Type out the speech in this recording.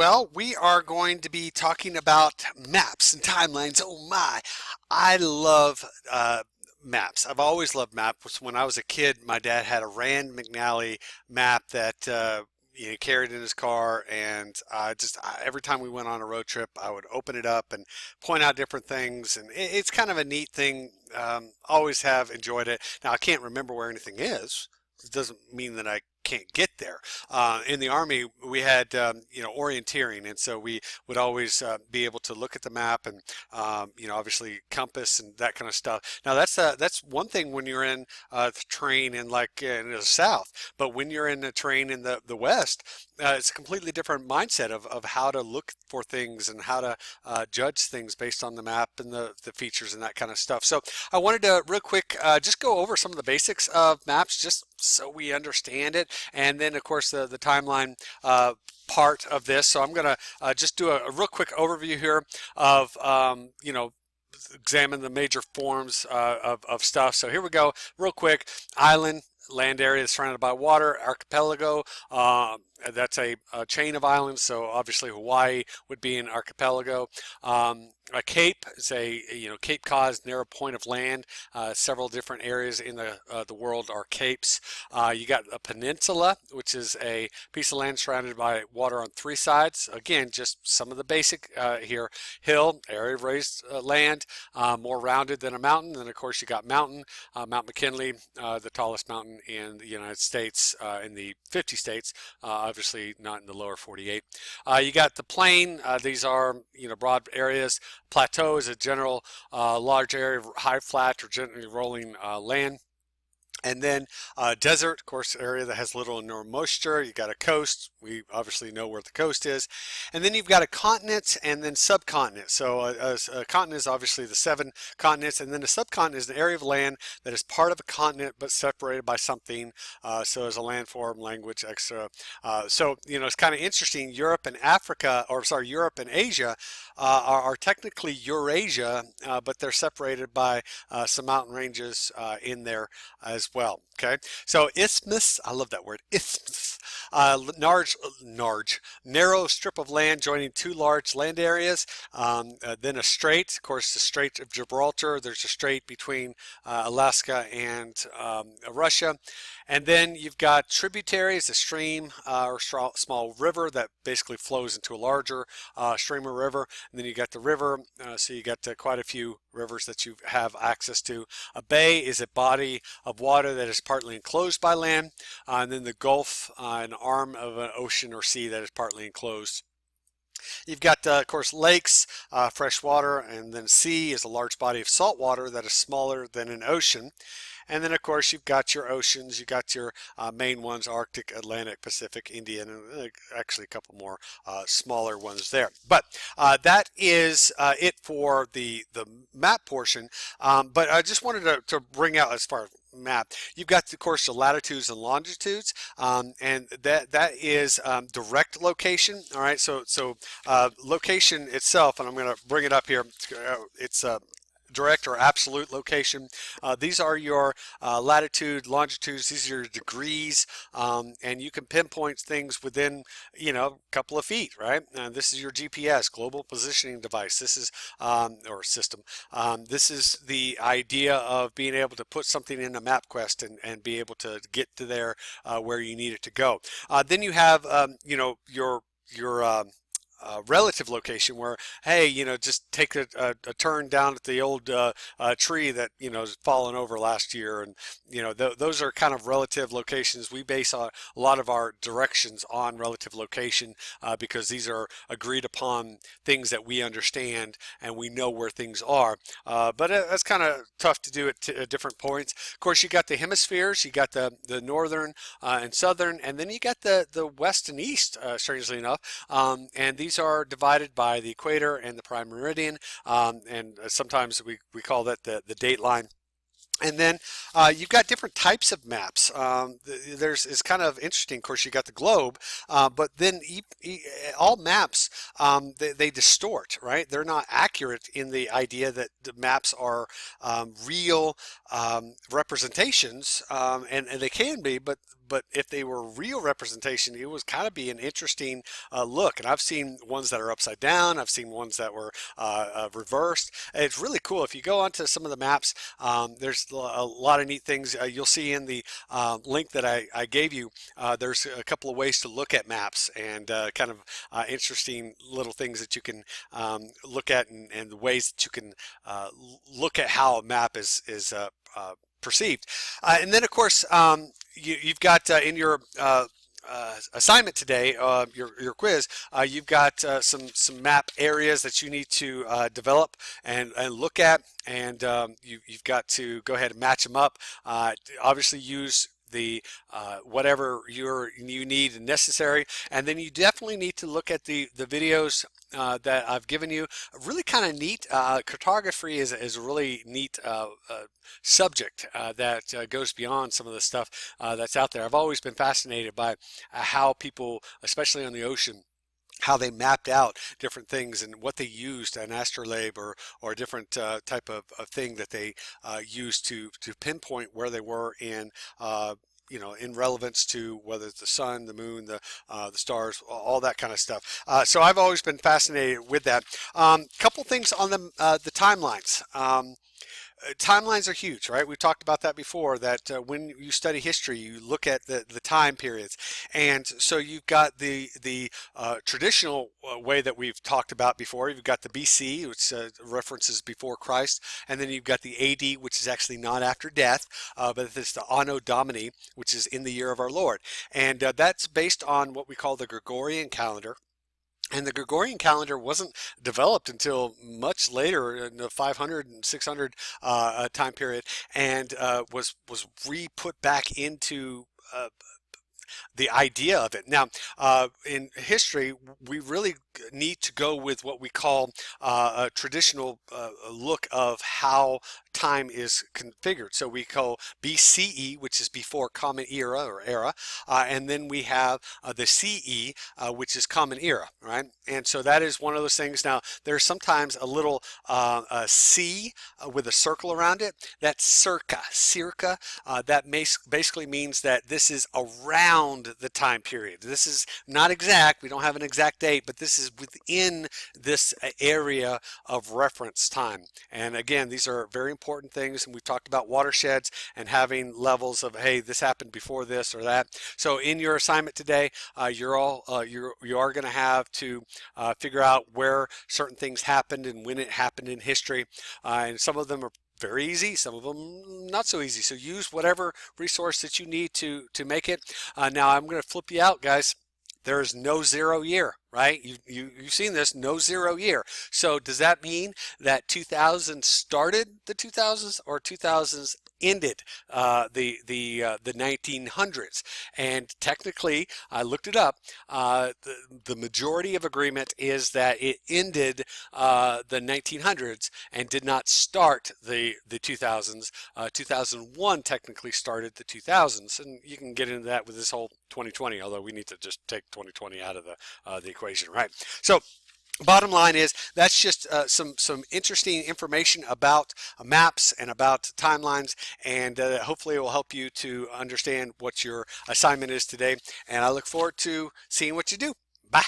Well, we are going to be talking about maps and timelines. Oh my, I love maps. I've always loved maps. When I was a kid, my dad had a Rand McNally map that he carried in his car, and every time we went on a road trip, I would open it up and point out different things, and it's kind of a neat thing. Always have enjoyed it. Now I can't remember where anything is. It doesn't mean that I can't get there. In the Army, we had orienteering, and so we would always be able to look at the map and obviously compass and that kind of stuff. Now that's one thing when you're in the terrain in the South, but when you're in the terrain in the West, it's a completely different mindset of how to look for things and how to judge things based on the map and the features and that kind of stuff. So I wanted to real quick just go over some of the basics of maps just so we understand it, and then of course the timeline part of this. So I'm going to just do a real quick overview here of examine the major forms of stuff. So here we go, real quick. Island, land area that's surrounded by water. Archipelago, that's a chain of islands, so obviously Hawaii would be an archipelago. A cape is Cape Cod is a narrow point of land. Several different areas in the world are capes. You got a peninsula, which is a piece of land surrounded by water on three sides. Again, just some of the basic here. Hill, area of raised land, more rounded than a mountain. And of course you got mountain, Mount McKinley, the tallest mountain in the United States, in the 50 states, obviously not in the lower 48. You got the plain. These are broad areas. Plateau is a general large area of high, flat, or gently rolling land. And then desert, of course, area that has little or no moisture. You got a coast. We obviously know where the coast is. And then you've got a continent and then subcontinent. So a continent is obviously the 7 continents, and then a subcontinent is an area of land that is part of a continent but separated by something. So there's a landform, language, etc. So it's kind of interesting. Europe and Europe and Asia are technically Eurasia, but they're separated by some mountain ranges in there as well. Okay, so isthmus, I love that word, isthmus, narrow strip of land joining 2 large land areas. Then a strait, of course, the Strait of Gibraltar. There's a strait between Alaska and Russia. And then you've got tributaries, a stream or small river that basically flows into a larger stream or river. And then you got the river, so you got quite a few rivers that you have access to. A bay is a body of water that is partly enclosed by land. And then the Gulf, an arm of an ocean or sea that is partly enclosed. You've got, of course, lakes, fresh water, and then sea is a large body of salt water that is smaller than an ocean. And then, of course, you've got your oceans. You've got your main ones, Arctic, Atlantic, Pacific, Indian, and actually a couple more smaller ones there. But that is it for the map portion. But I just wanted to bring out, as far as map, you've got, of course, the latitudes and longitudes, and that is direct location. All right, so location itself, and I'm going to bring it up here. It's direct or absolute location. These are your latitude, longitudes. These are your degrees, and you can pinpoint things within a couple of feet, right? This is your GPS, global positioning device. This is or system. This is the idea of being able to put something in a MapQuest and be able to get to there where you need it to go. Then you have your relative location, where, hey, just take a turn down at the old tree that is fallen over last year, and those are kind of relative locations. We base a lot of our directions on relative location because these are agreed upon things that we understand and we know where things are, but that's kind of tough to do at different points. Of course, you got the hemispheres. You got the northern and southern, and then you got the west and east, strangely enough, and these are divided by the equator and the prime meridian, and sometimes we call that the date line. And then you've got different types of maps. It's kind of interesting. Of course, you got the globe, but then all maps, they distort, right? They're not accurate in the idea that the maps are real representations, and they can be, but but if they were real representation, it was kind of be an interesting look. And I've seen ones that are upside down. I've seen ones that were reversed. It's really cool. If you go onto some of the maps, there's a lot of neat things. You'll see in the link that I gave you, there's a couple of ways to look at maps and kind of interesting little things that you can look at, and the ways that you can look at how a map is perceived. And then, of course, you've got in your assignment today, your quiz, you've got some map areas that you need to develop and look at, and you've got to go ahead and match them up. Obviously use the whatever you need and necessary, and then you definitely need to look at the videos that I've given you. Really kind of neat. Cartography is a really neat subject that goes beyond some of the stuff that's out there. I've always been fascinated by how people, especially on the ocean, how they mapped out different things and what they used, an astrolabe or a different type of thing that they used to pinpoint where they were in in relevance to whether it's the sun, the moon, the stars, all that kind of stuff. So I've always been fascinated with that. Couple things on the timelines. Timelines are huge, right? We've talked about that before, that when you study history, you look at the time periods. And so you've got the traditional way that we've talked about before. You've got the BC, which references before Christ. And then you've got the AD, which is actually not after death, but it's the Anno Domini, which is in the year of our Lord. And that's based on what we call the Gregorian calendar. And the Gregorian calendar wasn't developed until much later in the 500 and 600 time period, and was re-put back into the idea of it. Now, in history, we really need to go with what we call a traditional look of how time is configured. So we call BCE, which is before Common Era, and then we have the CE, which is Common Era, right? And so that is one of those things. Now, there's sometimes a little C with a circle around it. That's circa. That basically means that this is around the time period. This is not exact. We don't have an exact date, but this is within this area of reference time. And again, these are very important things, and we've talked about watersheds and having levels of, hey, this happened before this or that. So in your assignment today, you are going to have to figure out where certain things happened and when it happened in history, and some of them are very easy, some of them not so easy. So use whatever resource that you need to make it. Now I'm going to flip you out, guys. There is no 0 year, right? You've seen this, no 0 year. So does that mean that 2000 started the 2000s or 2000s ended the 1900s? And technically, I looked it up, the majority of agreement is that it ended the 1900s and did not start the 2000s. 2001 technically started the 2000s, and you can get into that with this whole 2020, although we need to just take 2020 out of the equation, right? So bottom line is that's just some interesting information about maps and about timelines, and hopefully it will help you to understand what your assignment is today, and I look forward to seeing what you do. Bye.